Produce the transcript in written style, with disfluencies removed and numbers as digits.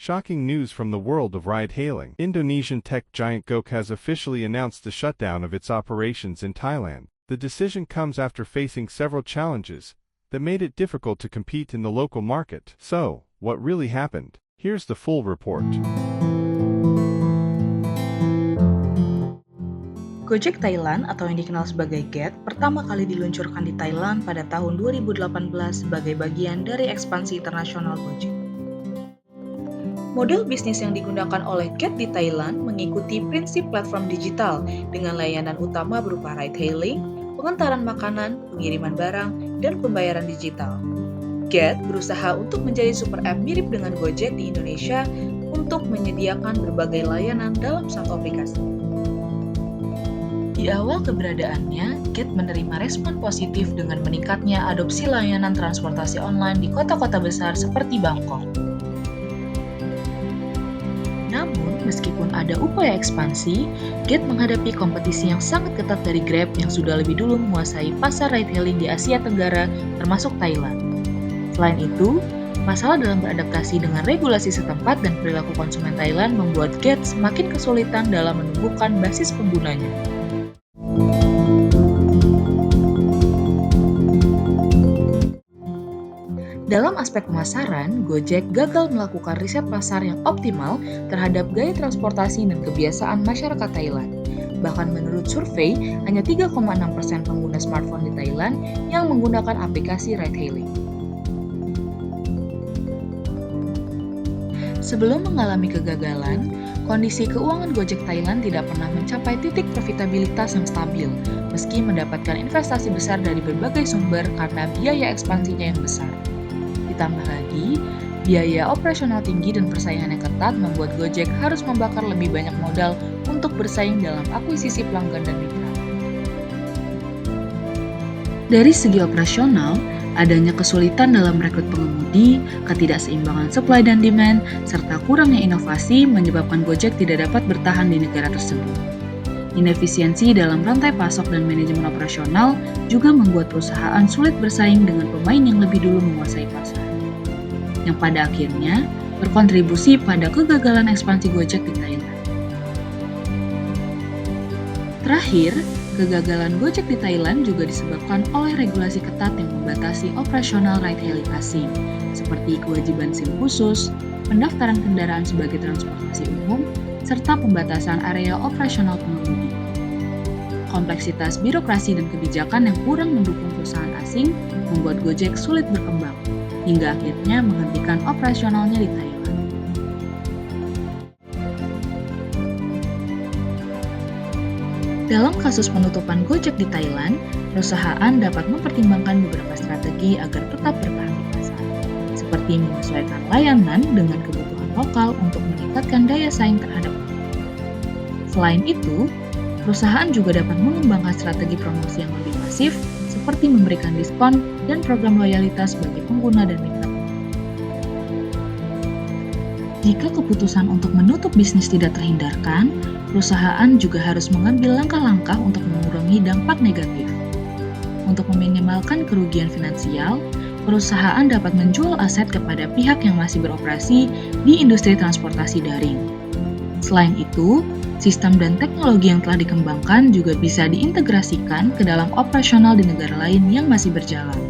Shocking news from the world of ride-hailing. Indonesian tech giant Gok has officially announced the shutdown of its operations in Thailand. The decision comes after facing several challenges that made it difficult to compete in the local market. So, what really happened? Here's the full report. Gojek Thailand atau yang dikenal sebagai Get pertama kali diluncurkan di Thailand pada tahun 2018 sebagai bagian dari ekspansi internasional Gojek. Model bisnis yang digunakan oleh Get di Thailand mengikuti prinsip platform digital dengan layanan utama berupa ride-hailing, pengantaran makanan, pengiriman barang, dan pembayaran digital. Get berusaha untuk menjadi super app mirip dengan Gojek di Indonesia untuk menyediakan berbagai layanan dalam satu aplikasi. Di awal keberadaannya, Get menerima respon positif dengan meningkatnya adopsi layanan transportasi online di kota-kota besar seperti Bangkok. Namun, meskipun ada upaya ekspansi, Get menghadapi kompetisi yang sangat ketat dari Grab yang sudah lebih dulu menguasai pasar ride-hailing di Asia Tenggara, termasuk Thailand. Selain itu, masalah dalam beradaptasi dengan regulasi setempat dan perilaku konsumen Thailand membuat Get semakin kesulitan dalam menumbuhkan basis penggunanya. Dalam aspek pemasaran, Gojek gagal melakukan riset pasar yang optimal terhadap gaya transportasi dan kebiasaan masyarakat Thailand. Bahkan menurut survei, hanya 3,6% pengguna smartphone di Thailand yang menggunakan aplikasi ride-hailing. Sebelum mengalami kegagalan, kondisi keuangan Gojek Thailand tidak pernah mencapai titik profitabilitas yang stabil, meski mendapatkan investasi besar dari berbagai sumber karena biaya ekspansinya yang besar. Ditambah lagi, biaya operasional tinggi dan persaingan yang ketat membuat Gojek harus membakar lebih banyak modal untuk bersaing dalam akuisisi pelanggan dan mitra. Dari segi operasional, adanya kesulitan dalam merekrut pengemudi, ketidakseimbangan supply dan demand, serta kurangnya inovasi menyebabkan Gojek tidak dapat bertahan di negara tersebut. Inefisiensi dalam rantai pasok dan manajemen operasional juga membuat perusahaan sulit bersaing dengan pemain yang lebih dulu menguasai pasar, yang pada akhirnya berkontribusi pada kegagalan ekspansi Gojek di Thailand. Terakhir, kegagalan Gojek di Thailand juga disebabkan oleh regulasi ketat yang membatasi operasional ride-hailing asing, seperti kewajiban SIM khusus, pendaftaran kendaraan sebagai transportasi umum, serta pembatasan area operasional pengemudi. Kompleksitas birokrasi dan kebijakan yang kurang mendukung perusahaan asing membuat Gojek sulit berkembang, hingga akhirnya menghentikan operasionalnya di Thailand. Dalam kasus penutupan Gojek di Thailand, perusahaan dapat mempertimbangkan beberapa strategi agar tetap bertahan di pasar, seperti menyesuaikan layanan dengan kebutuhan lokal untuk meningkatkan daya saing terhadap pengguna. Selain itu, perusahaan juga dapat mengembangkan strategi promosi yang lebih masif, seperti memberikan diskon dan program loyalitas bagi pengguna dan mitra. Jika keputusan untuk menutup bisnis tidak terhindarkan, perusahaan juga harus mengambil langkah-langkah untuk mengurangi dampak negatif. Untuk meminimalkan kerugian finansial, perusahaan dapat menjual aset kepada pihak yang masih beroperasi di industri transportasi daring. Selain itu, sistem dan teknologi yang telah dikembangkan juga bisa diintegrasikan ke dalam operasional di negara lain yang masih berjalan.